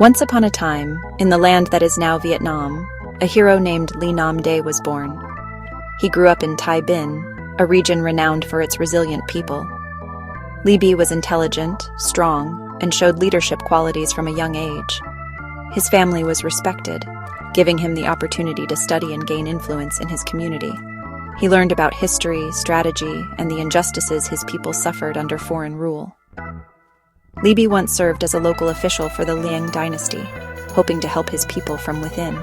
Once upon a time, in the land that is now Vietnam, a hero named Le Nam Dai was born. He grew up in Tay Binh, a region renowned for its resilient people. Le Bi was intelligent, strong, and showed leadership qualities from a young age. His family was respected, giving him the opportunity to study and gain influence in his community. He learned about history, strategy, and the injustices his people suffered under foreign rule. Le Bi once served as a local official for the Liang dynasty, hoping to help his people from within.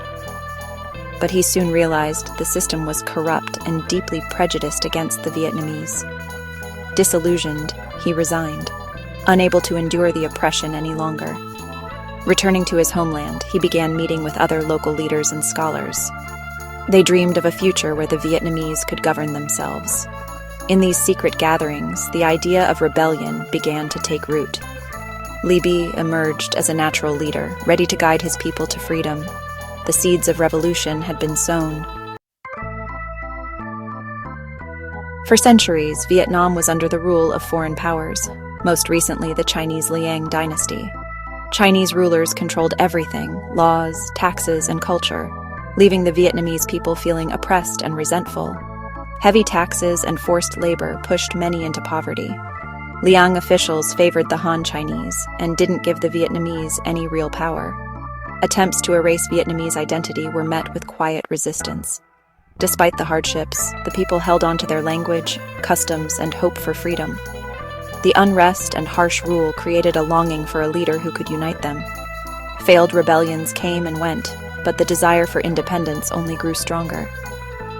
But he soon realized the system was corrupt and deeply prejudiced against the Vietnamese. Disillusioned, he resigned, unable to endure the oppression any longer. Returning to his homeland, he began meeting with other local leaders and scholars. They dreamed of a future where the Vietnamese could govern themselves. In these secret gatherings, the idea of rebellion began to take root. Le Bi emerged as a natural leader, ready to guide his people to freedom. The seeds of revolution had been sown. For centuries, Vietnam was under the rule of foreign powers, most recently the Chinese Liang dynasty. Chinese rulers controlled everything: laws, taxes, and culture, leaving the Vietnamese people feeling oppressed and resentful. Heavy taxes and forced labor pushed many into poverty. Liang officials favored the Han Chinese and didn't give the Vietnamese any real power. Attempts to erase Vietnamese identity were met with quiet resistance. Despite the hardships, the people held on to their language, customs, and hope for freedom. The unrest and harsh rule created a longing for a leader who could unite them. Failed rebellions came and went, but the desire for independence only grew stronger.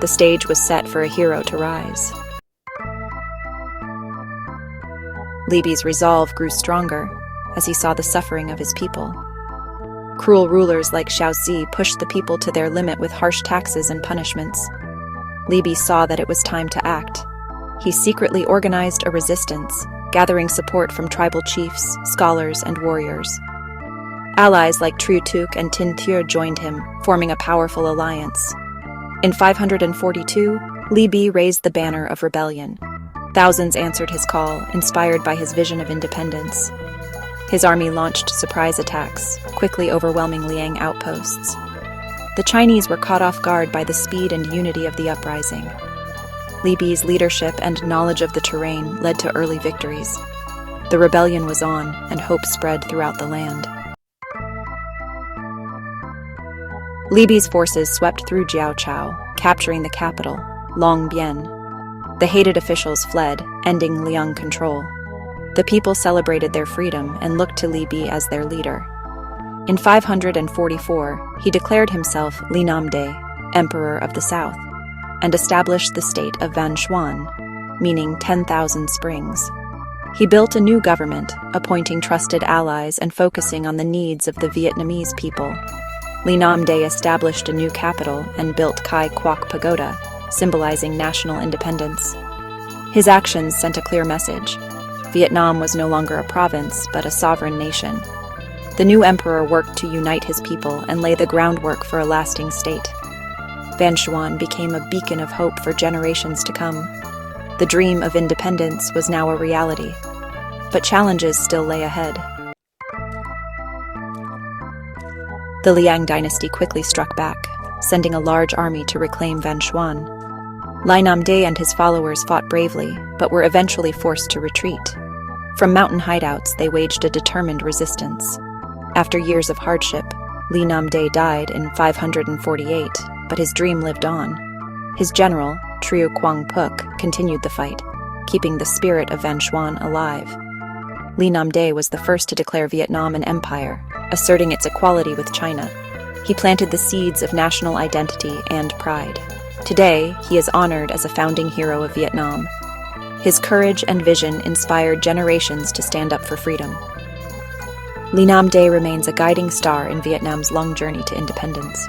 The stage was set for a hero to rise. Le Bi's resolve grew stronger as he saw the suffering of his people. Cruel rulers like Xiao Zi pushed the people to their limit with harsh taxes and punishments. Le Bi saw that it was time to act. He secretly organized a resistance, gathering support from tribal chiefs, scholars, and warriors. Allies like Trieu Tuc and Tin Thieu joined him, forming a powerful alliance. In 542, Le Bi raised the banner of rebellion. Thousands answered his call, inspired by his vision of independence. His army launched surprise attacks, quickly overwhelming Liang outposts. The Chinese were caught off guard by the speed and unity of the uprising. Le Bi's leadership and knowledge of the terrain led to early victories. The rebellion was on, and hope spread throughout the land. Le Bi's forces swept through Jiaochao, capturing the capital, Long Bien. The hated officials fled, ending Liang control. The people celebrated their freedom and looked to Le Bi as their leader. In 544, he declared himself Le Nam Dai, Emperor of the South, and established the state of Van Xuan, meaning 10,000 springs. He built a new government, appointing trusted allies and focusing on the needs of the Vietnamese people. Le Nam Dai established a new capital and built Khai Quoc Pagoda, symbolizing national independence. His actions sent a clear message. Vietnam was no longer a province, but a sovereign nation. The new emperor worked to unite his people and lay the groundwork for a lasting state. Van Xuan became a beacon of hope for generations to come. The dream of independence was now a reality, but challenges still lay ahead. The Liang dynasty quickly struck back, sending a large army to reclaim Van Xuan. Le Nam Dai and his followers fought bravely, but were eventually forced to retreat. From mountain hideouts, they waged a determined resistance. After years of hardship, Le Nam Dai died in 548, but his dream lived on. His general, Trieu Quang Phuc, continued the fight, keeping the spirit of Van Xuan alive. Le Nam Dai was the first to declare Vietnam an empire, asserting its equality with China. He planted the seeds of national identity and pride. Today, he is honored as a founding hero of Vietnam. His courage and vision inspired generations to stand up for freedom. Le Nam Dai remains a guiding star in Vietnam's long journey to independence.